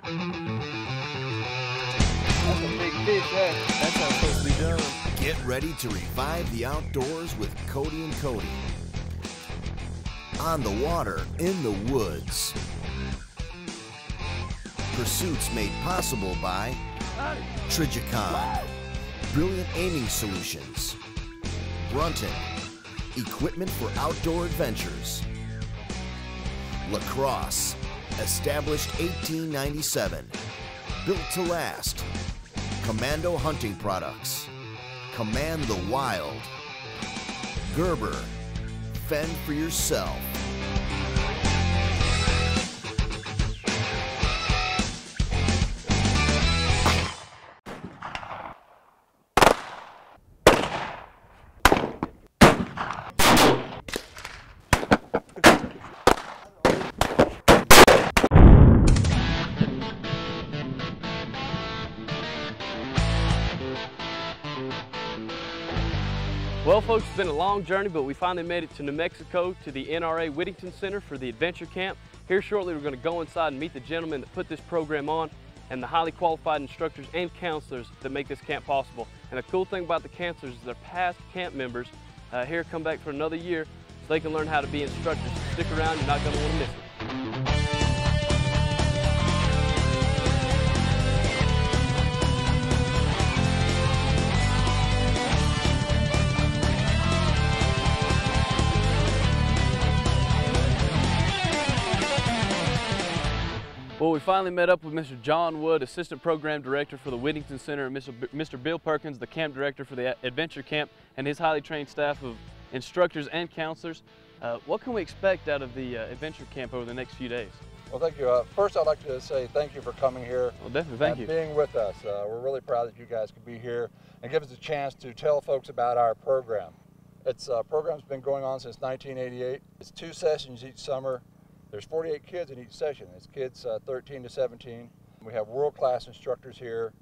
That's a big fish there. That's how it's supposed to be done. Get ready to revive the outdoors with Cody and Cody. On the water, in the woods. Pursuits made possible by Trigicon, brilliant aiming solutions. Raton, equipment for outdoor adventures. Lacrosse, established 1897, built to last. Commando Hunting Products, command the wild. Gerber, fend for yourself. Well, folks, it's been a long journey, but we finally made it to New Mexico to the NRA Wittonting Center for the Adventure Camp. Here shortly, we're going to go inside and meet the gentlemen that put this program on and the highly qualified instructors and counselors that make this camp possible. And the cool thing about the counselors is they're past camp members here come back for another year so they can learn how to be instructors. Stick around, you're not going to want to miss it. Well, we finally met up with Mr. John Wood, Assistant Program Director for the Wittonting Center, and Mr. Bill Perkins, the Camp Director for the Adventure Camp, and his highly trained staff of instructors and counselors. What can we expect out of the Adventure Camp over the next few days? Well, thank you. First, I'd like to say thank you for coming here. Well, definitely, thank you. Being with us. We're really proud that you guys could be here and give us a chance to tell folks about our program. It's program's been going on since 1988. It's 2 sessions each summer. There's 48 kids in each session. It's kids 13 to 17. We have world-class instructors here.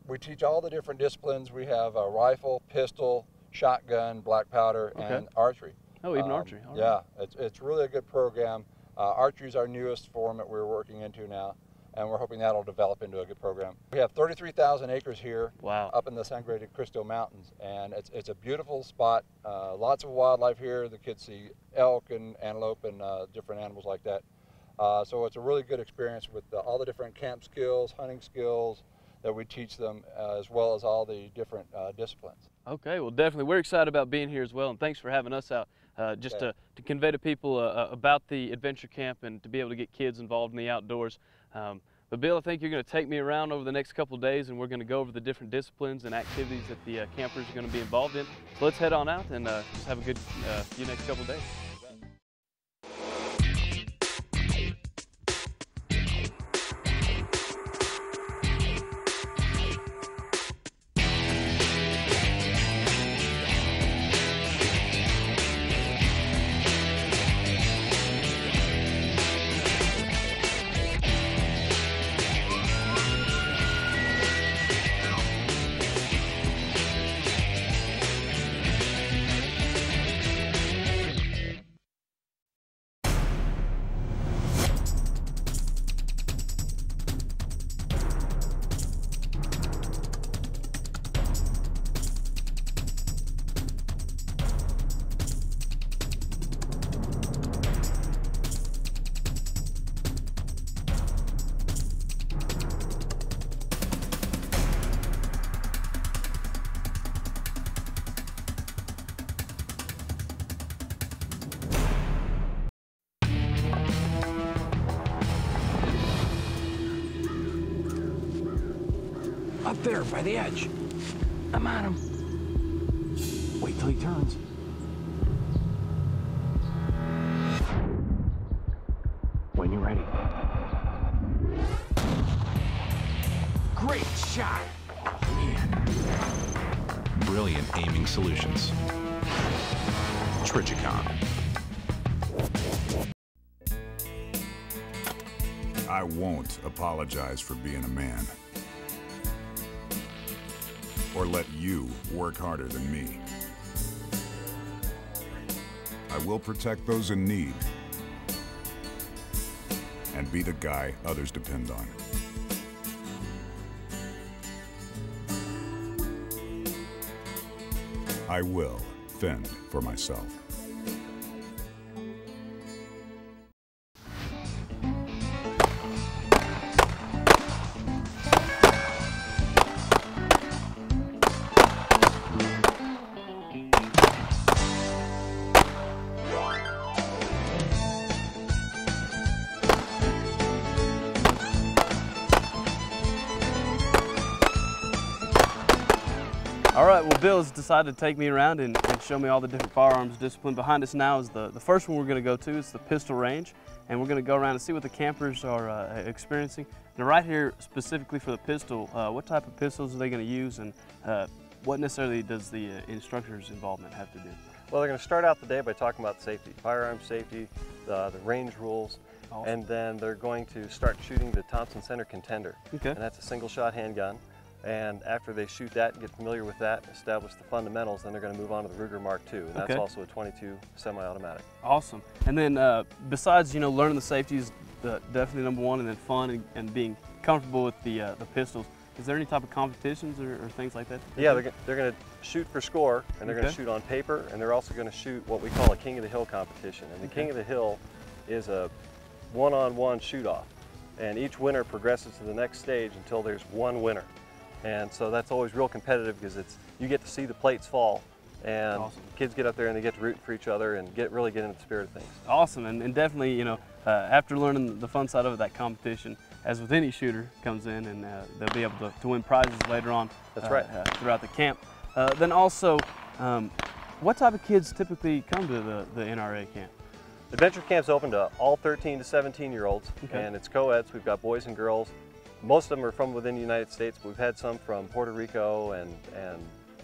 We teach all the different disciplines. We have a rifle, pistol, shotgun, black powder, and archery. Oh, even archery. All right. Yeah, it's really a good program. Archery is our newest form that we're working into now, and we're hoping that'll develop into a good program. We have 33,000 acres here. Wow. Up in the Sangre de Cristo Mountains, and it's a beautiful spot. Lots of wildlife here. The kids see elk and antelope and different animals like that. So it's a really good experience with all the different camp skills, hunting skills that we teach them, as well as all the different disciplines. Okay, well, definitely. We're excited about being here as well, and thanks for having us out just to convey to people about the Adventure Camp and to be able to get kids involved in the outdoors. But Bill, I think you're going to take me around over the next couple of days, and we're going to go over the different disciplines and activities that the campers are going to be involved in. So let's head on out and just have a good few next couple of days. Up there, by the edge. I'm on him. Wait till he turns. When you're ready. Great shot! Man. Brilliant aiming solutions. Trigicon. I won't apologize for being a man. Or let you work harder than me. I will protect those in need. and be the guy others depend on. I will fend for myself. All right, well, Bill has decided to take me around and show me all the different firearms discipline. Behind us now is the first one we're going to go to. It's the pistol range, and we're going to go around and see what the campers are experiencing. Now, right here, specifically for the pistol, what type of pistols are they going to use, and what necessarily does the instructor's involvement have to do? Well, they're going to start out the day by talking about safety, firearm safety, the range rules, Awesome. And then they're going to start shooting the Thompson Center Contender. Okay. And that's a single-shot handgun. And after they shoot that and get familiar with that, establish the fundamentals, then they're going to move on to the Ruger Mark II, and that's also a 22 semi-automatic. Awesome. And then besides, learning the safeties, definitely number one, and then fun and being comfortable with the pistols, is there any type of competitions or things like that? Yeah, they're going to shoot for score, and they're going to shoot on paper, and they're also going to shoot what we call a King of the Hill competition. And the King of the Hill is a one-on-one shoot-off, and each winner progresses to the next stage until there's one winner. And so that's always real competitive because you get to see the plates fall, and kids get up there and they get to root for each other and really get into the spirit of things. Awesome, and definitely, after learning the fun side of it, that competition, as with any shooter, comes in, and they'll be able to win prizes later on. That's right. Throughout the camp. Then also, what type of kids typically come to the NRA camp? Adventure camp's open to all 13 to 17-year-olds, and it's co-eds. We've got boys and girls. Most of them are from within the United States, but we've had some from Puerto Rico and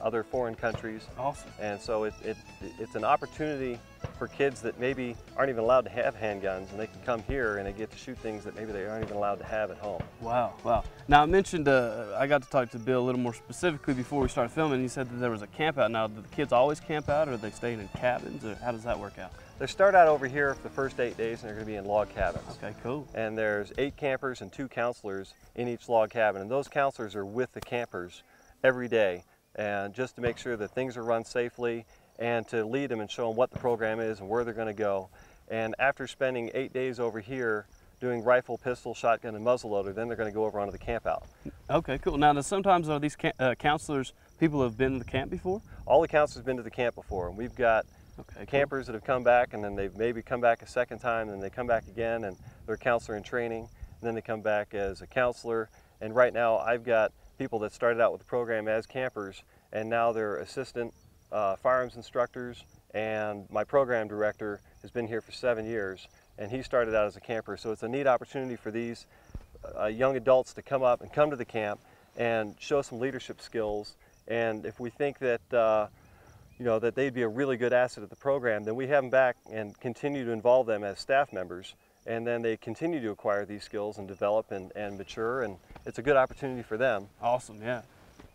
other foreign countries. Awesome. And so it's an opportunity for kids that maybe aren't even allowed to have handguns, and they can come here and they get to shoot things that maybe they aren't even allowed to have at home. Wow, wow. Now I mentioned, I got to talk to Bill a little more specifically before we started filming, and he said that there was a camp out. Now, do the kids always camp out, or are they staying in cabins, or how does that work out? They start out over here for the first 8 days, and they're going to be in log cabins. Okay, cool. And there's 8 campers and 2 counselors in each log cabin, and those counselors are with the campers every day, and just to make sure that things are run safely and to lead them and show them what the program is and where they're going to go. And after spending 8 days over here doing rifle, pistol, shotgun, and muzzleloader, then they're going to go over onto the camp out. Okay, cool. Now, sometimes are these counselors people who have been to the camp before? All the counselors have been to the camp before, and we've got campers that have come back, and then they've maybe come back a second time, and then they come back again, and they're a counselor in training, and then they come back as a counselor. And right now, I've got people that started out with the program as campers, and now they're assistant firearms instructors, and my program director has been here for 7 years, and he started out as a camper. So it's a neat opportunity for these young adults to come up and come to the camp and show some leadership skills. And if we think that that they'd be a really good asset at the program, then we have them back and continue to involve them as staff members, and then they continue to acquire these skills and develop and mature, and it's a good opportunity for them. Awesome, yeah.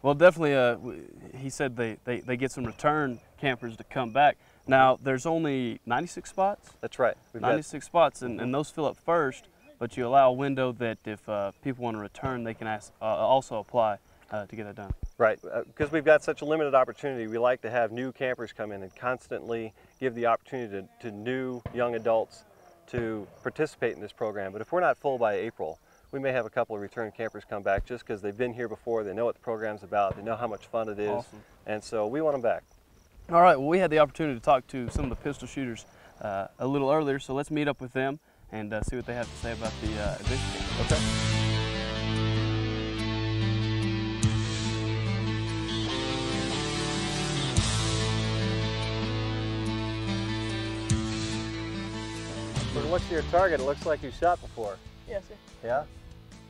Well, definitely, he said they get some return campers to come back. Now, there's only 96 spots? That's right. We've 96 spots, and those fill up first, but you allow a window that if people want to return, they can also apply to get that done. Right, because we've got such a limited opportunity, we like to have new campers come in and constantly give the opportunity to new young adults to participate in this program. But if we're not full by April, we may have a couple of return campers come back just because they've been here before, they know what the program's about, they know how much fun it is, and so we want them back. All right, well, we had the opportunity to talk to some of the pistol shooters a little earlier, so let's meet up with them and see what they have to say about the adventure camp. Okay. When it looks at your target, it looks like you shot before. Yes, sir. Yeah?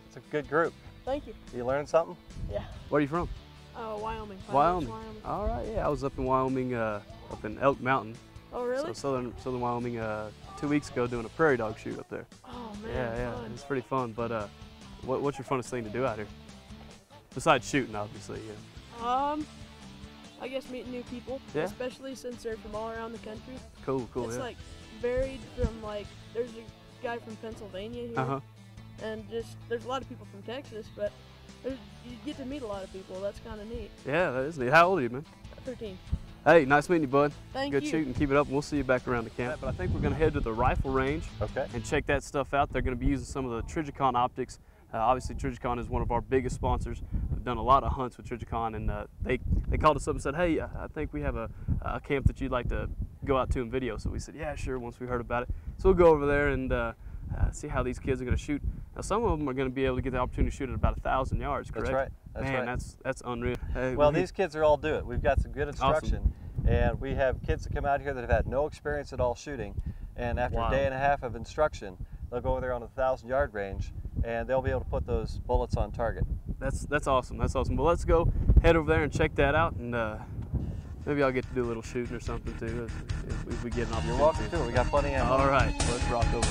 It's a good group. Thank you. You learned something? Yeah. Where are you from? Wyoming. Wyoming. All right, yeah, I was up in Wyoming, up in Elk Mountain. Oh, really? So southern Wyoming 2 weeks ago doing a prairie dog shoot up there. Oh, man. Yeah, fun. it's pretty fun, but what's your funnest thing to do out here? Besides shooting, obviously, yeah. I guess meeting new people, especially since they're from all around the country. Cool, It's yeah. like varied from like, there's guy from Pennsylvania here, and just there's a lot of people from Texas, but you get to meet a lot of people. That's kind of neat. Yeah, that is neat. How old are you, man? 13. Hey, nice meeting you, bud. Thank Good you. shooting. Keep it up, and we'll see you back around the camp. But I think we're going to head to the rifle range and check that stuff out. They're going to be using some of the Trijicon optics. Obviously, Trijicon is one of our biggest sponsors. We've done a lot of hunts with Trijicon, and they called us up and said, hey, I think we have a camp that you'd like to go out to and video. So we said, yeah, sure, once we heard about it. So we'll go over there and see how these kids are going to shoot. Now, some of them are going to be able to get the opportunity to shoot at about 1,000 yards, correct? That's right. That's Man, right. that's unreal. Hey, well, these kids are all do it. We've got some good instruction. Awesome. And we have kids that come out here that have had no experience at all shooting. And after a day and a half of instruction, they'll go over there on the 1,000-yard range, and they'll be able to put those bullets on target. That's awesome. That's awesome. Well, let's go head over there and check that out, and maybe I'll get to do a little shooting or something too if we get an opportunity. You're welcome to it. We got plenty of ammo. All right, let's rock over.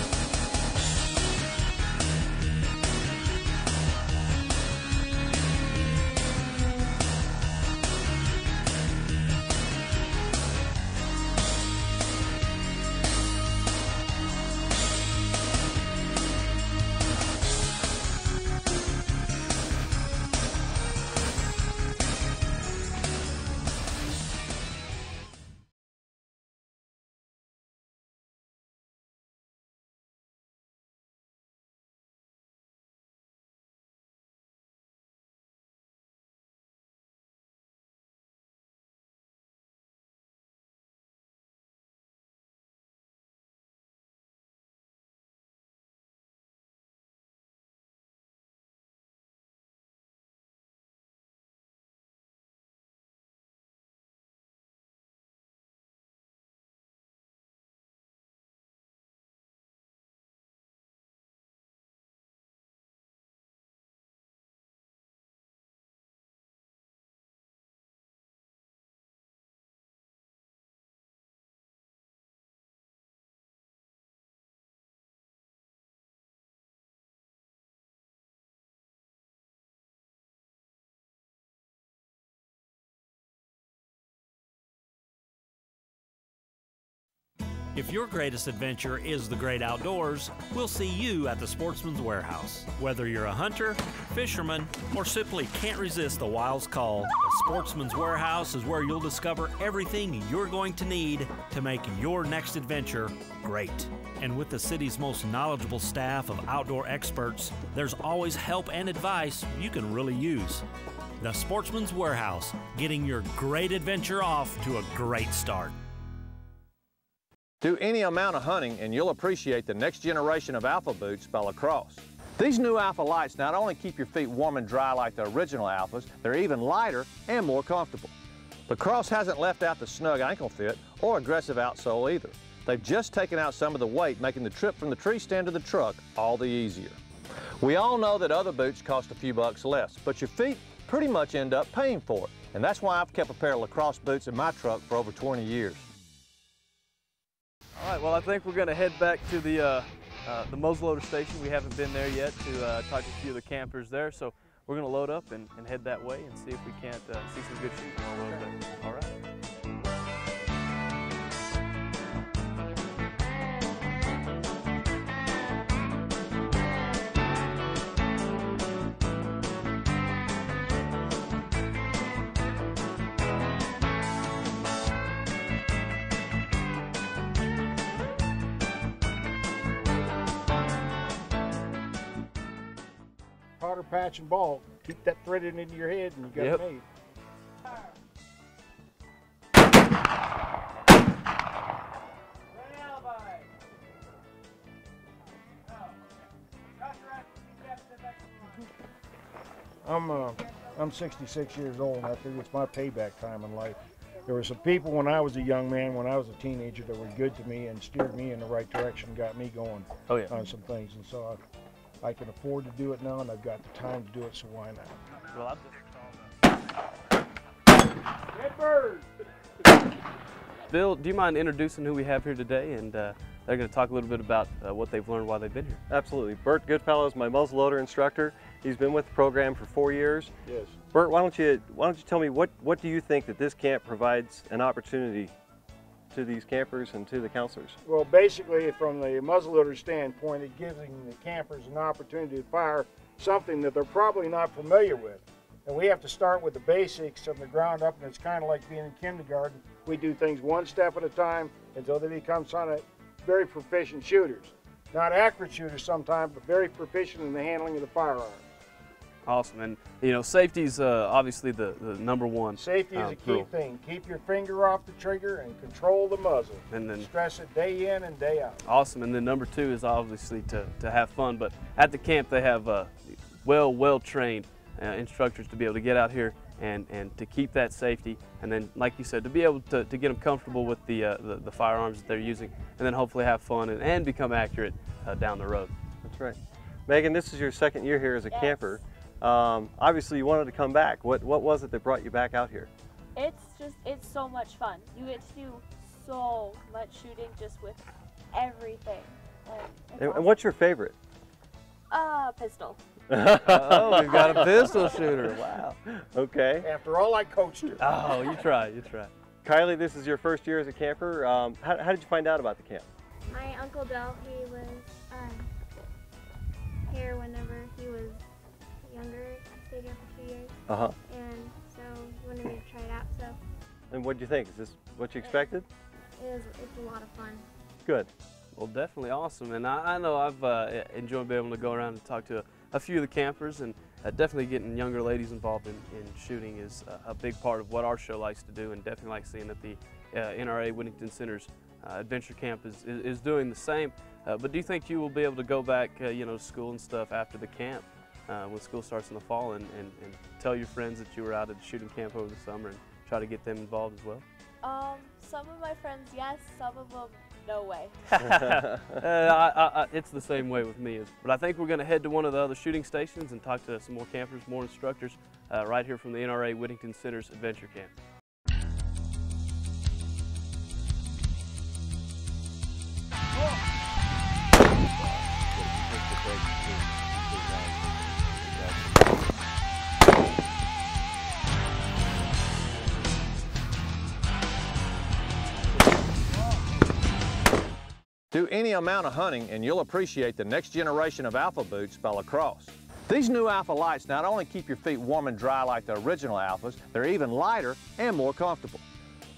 If your greatest adventure is the great outdoors, we'll see you at the Sportsman's Warehouse. Whether you're a hunter, fisherman, or simply can't resist the wild's call, the Sportsman's Warehouse is where you'll discover everything you're going to need to make your next adventure great. And with the city's most knowledgeable staff of outdoor experts, there's always help and advice you can really use. The Sportsman's Warehouse, getting your great adventure off to a great start. Do any amount of hunting and you'll appreciate the next generation of Alpha boots by Lacrosse. These new Alpha lights not only keep your feet warm and dry like the original Alphas, they're even lighter and more comfortable. Lacrosse hasn't left out the snug ankle fit or aggressive outsole either. They've just taken out some of the weight, making the trip from the tree stand to the truck all the easier. We all know that other boots cost a few bucks less, but your feet pretty much end up paying for it. And that's why I've kept a pair of Lacrosse boots in my truck for over 20 years. All right, well, I think we're going to head back to the muzzleloader station. We haven't been there yet to talk to a few of the campers there, so we're going to load up and head that way and see if we can't see some good shooting a little bit. All right. Powder, patch, and ball. Keep that threaded into your head and you got it made. I'm 66 years old, and I think it's my payback time in life. There were some people when I was a young man, when I was a teenager, that were good to me and steered me in the right direction, got me going on some things, and so I can afford to do it now, and I've got the time to do it, so why not? Well, Red bird! Bill, do you mind introducing who we have here today? And they're going to talk a little bit about what they've learned while they've been here. Absolutely. Bert Goodfellow is my muzzleloader instructor. He's been with the program for 4 years. Yes. Bert, why don't you tell me what do you think that this camp provides an opportunity to these campers and to the counselors? Well, basically, from the muzzleloader standpoint, it gives the campers an opportunity to fire something that they're probably not familiar with. And we have to start with the basics from the ground up, and it's kind of like being in kindergarten. We do things one step at a time until they become very proficient shooters. Not accurate shooters sometimes, but very proficient in the handling of the firearm. Awesome, and you know, safety is obviously the number one. Safety is a key thing. Keep your finger off the trigger and control the muzzle. And then stress it day in and day out. Awesome, and then number two is obviously to have fun. But at the camp, they have well-trained instructors to be able to get out here and to keep that safety, and then, like you said, to be able to get them comfortable with the firearms that they're using, and then hopefully have fun and become accurate down the road. That's right. Megan, this is your second year here as a camper. Obviously you wanted to come back. What was it that brought you back out here? It's so much fun. You get to do so much shooting just with everything. And what's your favorite? Pistol. Oh, we've got a pistol shooter. Wow. Okay. After all, I coached her. Oh, you try. Kylie, this is your first year as a camper. How did you find out about the camp? My Uncle Bill, he was here whenever he was younger. I stayed here for 2 years. And so he wanted me to try it out. So. And what do you think? Is this what you expected? It's a lot of fun. Good. Well, definitely awesome, and I know I've enjoyed being able to go around and talk to a few of the campers, and definitely getting younger ladies involved in shooting is a big part of what our show likes to do, and definitely like seeing that the NRA Wittington Center's Adventure Camp is doing the same. But do you think you will be able to go back to school and stuff after the camp when school starts in the fall and tell your friends that you were out at the shooting camp over the summer and try to get them involved as well? Some of my friends, yes. Some of them, no way. It's the same way with me. But I think we're going to head to one of the other shooting stations and talk to some more campers, more instructors, right here from the NRA Wittington Center's Adventure Camp. Do any amount of hunting and you'll appreciate the next generation of Alpha boots by Lacrosse. These new Alpha lights not only keep your feet warm and dry like the original Alphas, they're even lighter and more comfortable.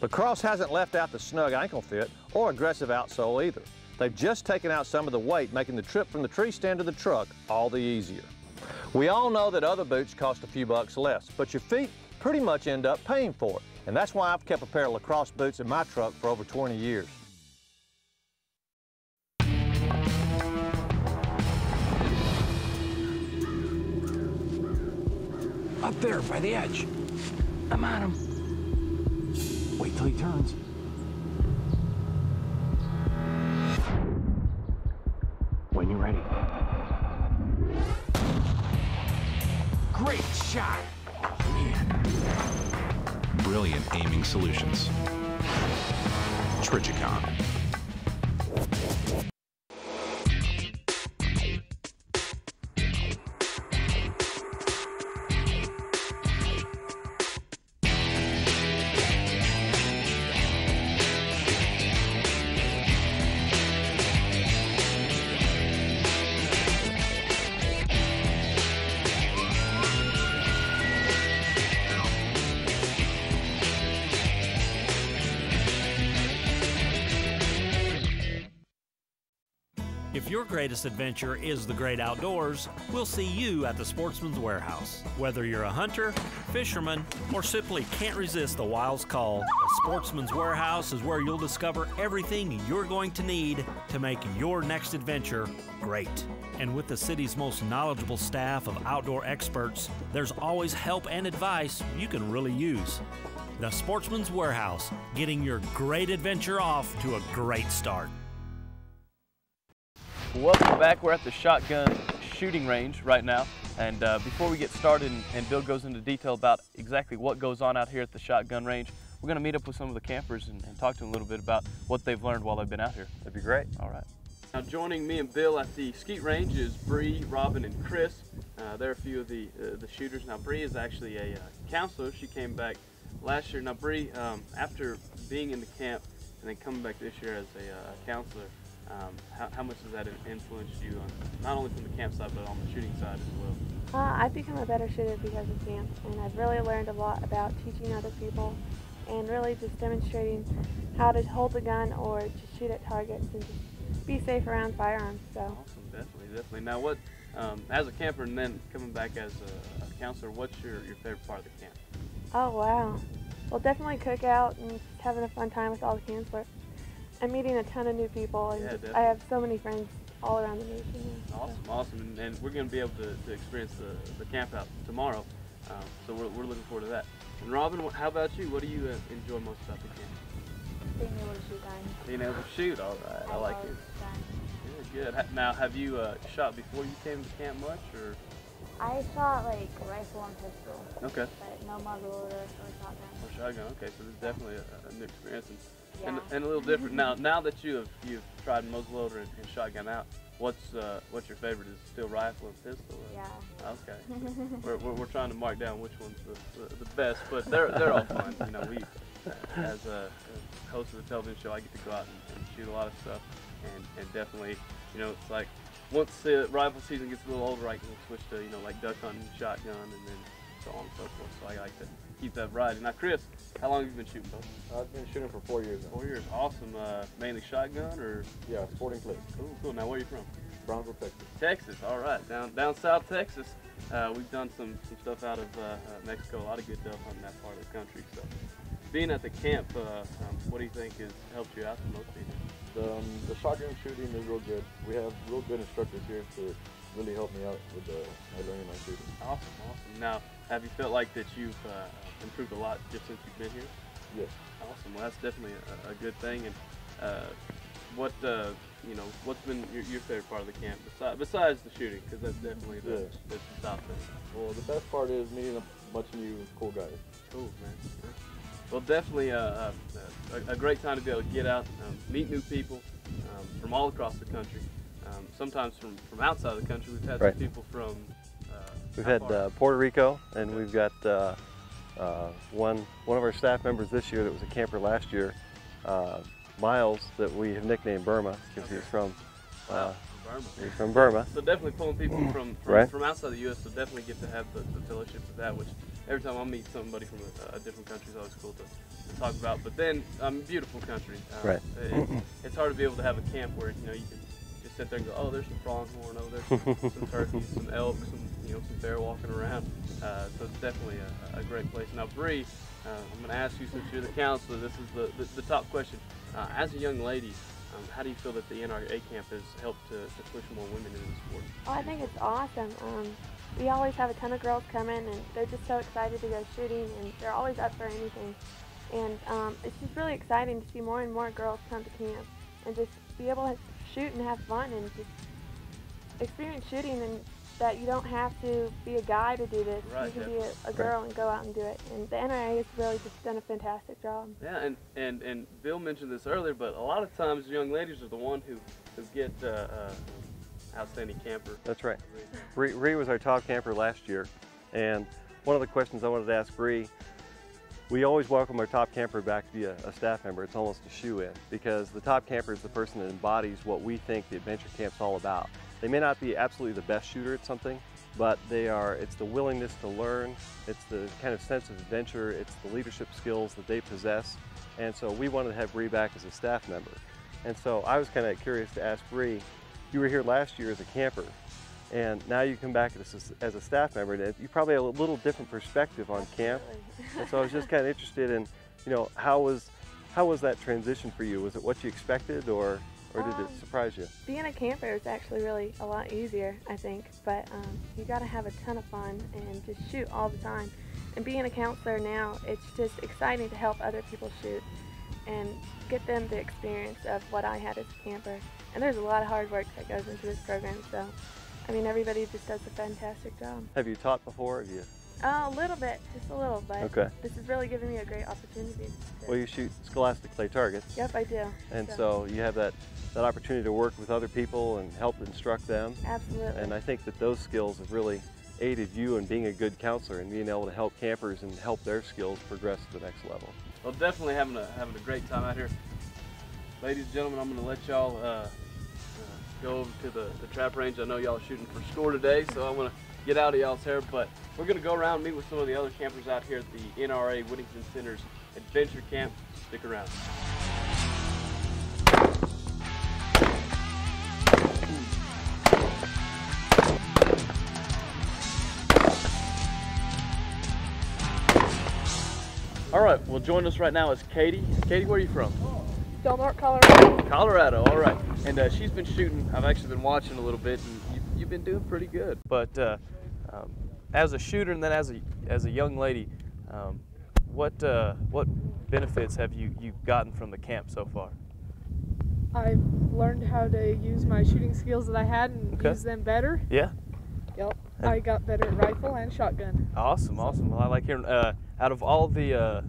Lacrosse hasn't left out the snug ankle fit or aggressive outsole either. They've just taken out some of the weight, making the trip from the tree stand to the truck all the easier. We all know that other boots cost a few bucks less, but your feet pretty much end up paying for it. And that's why I've kept a pair of Lacrosse boots in my truck for over 20 years. Up there, by the edge. I'm on him. Wait till he turns. When you're ready. Great shot. Oh, man. Brilliant aiming solutions. Trigicon. If your greatest adventure is the great outdoors, we'll see you at the Sportsman's Warehouse. Whether you're a hunter, fisherman, or simply can't resist the wild's call, the Sportsman's Warehouse is where you'll discover everything you're going to need to make your next adventure great. And with the city's most knowledgeable staff of outdoor experts, there's always help and advice you can really use. The Sportsman's Warehouse, getting your great adventure off to a great start. Welcome back. We're at the shotgun shooting range right now, and before we get started and Bill goes into detail about exactly what goes on out here at the shotgun range, we're going to meet up with some of the campers and talk to them a little bit about what they've learned while they've been out here. That'd be great. All right. Now joining me and Bill at the skeet range is Bree, Robin, and Chris. They're a few of the shooters. Now Bree is actually a counselor. She came back last year. Now Bree, after being in the camp, and then coming back this year as a counselor, how much has that influenced you on not only from the camp side but on the shooting side as well? I've become a better shooter because of camp, and I've really learned a lot about teaching other people and really just demonstrating how to hold the gun or just shoot at targets and just be safe around firearms. So. Awesome, definitely. Now, what as a camper and then coming back as a counselor, what's your favorite part of the camp? Oh wow, well definitely cookout and just having a fun time with all the counselors. I'm meeting a ton of new people, and I have so many friends all around the nation. Awesome, and we're going to be able to experience the camp out tomorrow, so we're looking forward to that. And Robin, how about you? What do you enjoy most about the camp? Being able to shoot guns. Being able to shoot, all right, I like it. Good. Now, have you shot before you came to camp much, or? I shot like rifle and pistol. Okay. But no muzzleloader or shotgun. Or shotgun. Okay, so this is definitely a new experience and a little different. Now that you've tried muzzleloader and shotgun out, what's your favorite? Is it still rifle and pistol? Or? Yeah. Okay. we're trying to mark down which one's the best, but they're all fun. You know, we as a host of the television show, I get to go out and shoot a lot of stuff, and definitely, you know, it's like once the rifle season gets a little older, I can switch to, you know, like duck hunting, shotgun, and then so on and so forth. So I like to keep that variety. Now, Chris, how long have you been shooting, folks? I've been shooting for 4 years now. 4 years, awesome. Mainly shotgun, or? Yeah, sporting clips. Cool. Now, where are you from? Brownsville, Texas. Texas, all right. Down South Texas. We've done some stuff out of Mexico. A lot of good dove hunting in that part of the country. So, being at the camp, what do you think has helped you out the most? The shotgun shooting is real good. We have real good instructors here to really help me out with my learning my shooting. Awesome. Now, have you felt like that you've improved a lot just since you've been here? Yes. Awesome. Well, that's definitely a good thing. And what's been your favorite part of the camp besides the shooting? Because that's definitely the top thing. Well, the best part is meeting a bunch of new cool guys. Cool, man. Well, definitely a great time to be able to get out, meet new people from all across the country. Sometimes from outside the country. We've had some people from. We've had Puerto Rico, and we've got one of our staff members this year that was a camper last year, Miles, that we have nicknamed Burma because he's from. Burma. He's from Burma. So definitely pulling people from outside the U.S. So definitely get to have the fellowship with that, which every time I meet somebody from a different country is always cool to talk about. But then, beautiful country. It's hard to be able to have a camp where, you know, you can just sit there and go, oh, there's some pronghorn, oh, there's some turkeys, some elk, some bear walking around. So it's definitely a great place. Now, Bree, I'm going to ask you, since you're the counselor, this is the top question. As a young lady, how do you feel that the NRA camp has helped to push more women into the sport? Oh, I think it's awesome. We always have a ton of girls coming, and they're just so excited to go shooting, and they're always up for anything. And it's just really exciting to see more and more girls come to camp and just be able to shoot and have fun and just experience shooting, and that you don't have to be a guy to do this. You can be a girl and go out and do it. And the NRA has really just done a fantastic job. Yeah, and Bill mentioned this earlier, but a lot of times young ladies are the one who get outstanding camper. That's right. Bree was our top camper last year, and one of the questions I wanted to ask Bree, we always welcome our top camper back to be a staff member. It's almost a shoe-in, because the top camper is the person that embodies what we think the adventure camp's all about. They may not be absolutely the best shooter at something, but it's the willingness to learn, it's the kind of sense of adventure, it's the leadership skills that they possess. And so we wanted to have Bree back as a staff member. And so I was kind of curious to ask Bree, you were here last year as a camper, and now you come back as a staff member, and you probably have a little different perspective on camp. And so I was just kind of interested in, you know, how was that transition for you? Was it what you expected, or did it surprise you? Being a camper is actually really a lot easier, I think, but you got to have a ton of fun and just shoot all the time. And being a counselor now, it's just exciting to help other people shoot and get them the experience of what I had as a camper. And there's a lot of hard work that goes into this program, so I mean, everybody just does a fantastic job. Have you taught before? A little bit, just a little, but okay. This is really giving me a great opportunity. Well, you shoot scholastic clay targets. Yep, I do. And so you have that opportunity to work with other people and help instruct them. Absolutely. And I think that those skills have really aided you in being a good counselor and being able to help campers and help their skills progress to the next level. Well, definitely having a great time out here. ladies and gentlemen, I'm going to let y'all go over to the trap range. I know y'all are shooting for score today, so I'm going to get out of y'all's hair, but we're going to go around and meet with some of the other campers out here at the NRA Wittington Center's Adventure Camp. Stick around. All right, well, joining us right now is Katie. Katie, where are you from? Del Norte, Colorado. Colorado, all right. And she's been shooting. I've actually been watching a little bit, and you've been doing pretty good. But as a shooter and then as a young lady, what benefits have you gotten from the camp so far? I've learned how to use my shooting skills that I had and use them better. Yeah. Yep. I got better at rifle and shotgun. Awesome, awesome. Well, I like hearing. Out of all the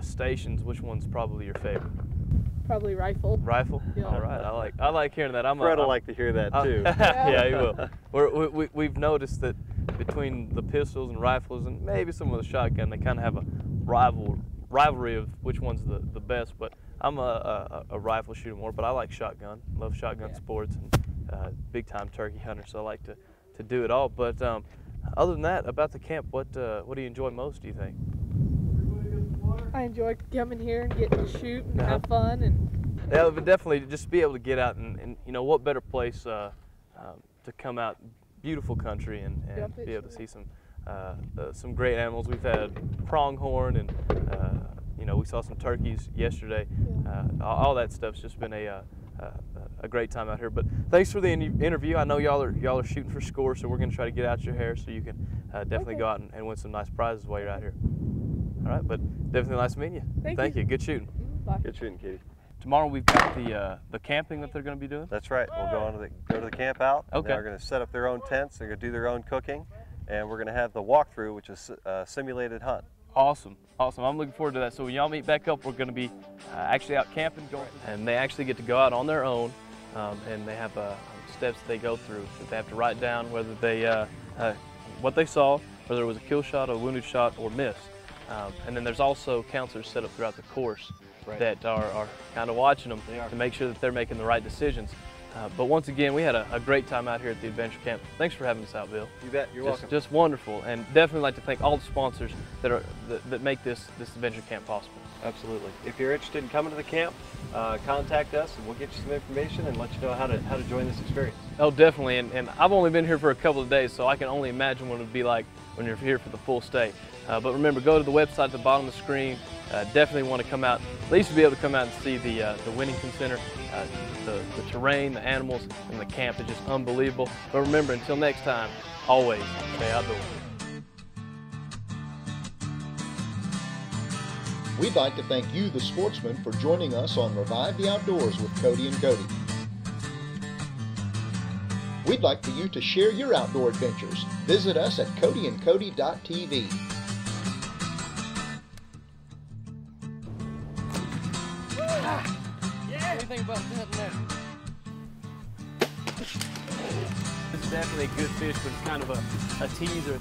stations, which one's probably your favorite? Probably rifle. Rifle? Yeah. All right. I like hearing that. Fred will like to hear that too. Yeah, he will. We've noticed that between the pistols and rifles and maybe some of the shotgun, they kind of have a rivalry of which one's the best. But I'm a rifle shooter more, but I like shotgun. Love shotgun sports and big time turkey hunter, so I like to do it all. But other than that, about the camp, what do you enjoy most, do you think? I enjoy coming here and getting to shoot and have fun. And yeah, but definitely just be able to get out and you know, what better place to come out, beautiful country, and be able to see some great animals. We've had pronghorn and you know, we saw some turkeys yesterday. All that stuff's just been a great time out here. But thanks for the interview. I know y'all are shooting for score, so we're going to try to get out your hair so you can definitely go out and win some nice prizes while you're out here. All right, but definitely nice meeting you. Thank you. Good shooting. Bye. Good shooting, Katie. Tomorrow we've got the camping that they're going to be doing. That's right. We'll go to the camp out. Okay. They're going to set up their own tents. They're going to do their own cooking, and we're going to have the walkthrough, which is a simulated hunt. Awesome, awesome. I'm looking forward to that. So when y'all meet back up, we're going to be actually out camping, and they actually get to go out on their own, and they have steps that they go through that they have to write down whether they what they saw, whether it was a kill shot, a wounded shot, or miss. And then there's also counselors set up throughout the course that are kind of watching them to make sure that they're making the right decisions. But once again, we had a great time out here at the Adventure Camp. Thanks for having us out, Bill. You bet. You're welcome. Just wonderful, and definitely like to thank all the sponsors that make this Adventure Camp possible. Absolutely. If you're interested in coming to the camp, contact us, and we'll get you some information and let you know how to join this experience. Oh, definitely. And I've only been here for a couple of days, so I can only imagine what it would be like when you're here for the full stay. But remember, go to the website at the bottom of the screen. Definitely want to come out, at least to be able to come out and see the Wittington Center. The terrain, the animals, and the camp is just unbelievable. But remember, until next time, always stay outdoors. We'd like to thank you, the sportsman, for joining us on Revive the Outdoors with Cody and Cody. We'd like for you to share your outdoor adventures. Visit us at codyandcody.tv. What do you think about hunting there? This is definitely a good fish, but it's kind of a teaser.